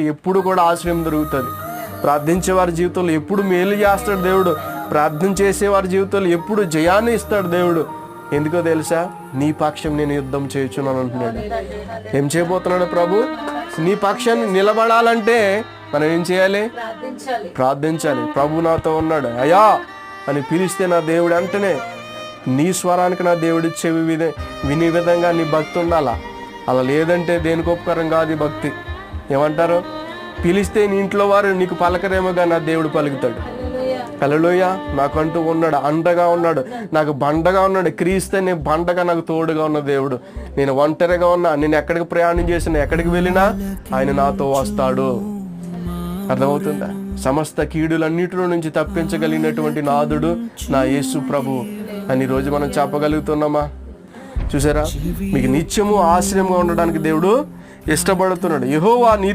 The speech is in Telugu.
ఎప్పుడు కూడా ఆశ్రయం దొరుకుతుంది. ప్రార్థించే వారి జీవితంలో ఎప్పుడు మేలు చేస్తాడు దేవుడు. ప్రార్థన చేసేవారి జీవితంలో ఎప్పుడు జయాన్ని ఇస్తాడు దేవుడు. ఎందుకో తెలుసా? నీ పక్షం నేను యుద్ధం చేయుచున్నాను అంటున్నాడు. ఏం చేయబోతున్నాడు ప్రభు? నీ పక్షాన్ని నిలబడాలంటే మనం ఏం చేయాలి? ప్రార్థించాలి. ప్రభు నాతో ఉన్నాడు అయ్యా అని పిలిస్తే నా దేవుడు అంటేనే నీ స్వరానికి నా దేవుడి చెవి వినే విధంగా నీ భక్తి ఉండాలా. అలా లేదంటే దేనికి ఉపకారం కాదు ఈ భక్తి. ఏమంటారు? పిలిస్తే నీ ఇంట్లో వారు నీకు పలకరేమోగా నా దేవుడు పలుకుతాడు. హల్లెలూయా. నాకంటూ ఉన్నాడు, అండగా ఉన్నాడు, నాకు బండగా ఉన్నాడు. క్రీస్తే నేను బండగా నాకు తోడుగా ఉన్న దేవుడు. నేను ఒంటరిగా ఉన్నా, నేను ఎక్కడికి ప్రయాణం చేసినా, ఎక్కడికి వెళ్ళినా ఆయన నాతో వస్తాడు. అర్థమవుతుందా? సమస్త కీడులన్నిటిలో నుంచి తప్పించగలిగినటువంటి నాథుడు నా యేసు ప్రభు అని రోజు మనం చెప్పగలుగుతున్నామా? చూసారా? మీకు నిత్యము ఆశ్రయంగా ఉండడానికి దేవుడు ఇష్టపడుతున్నాడు. యెహోవా నీతో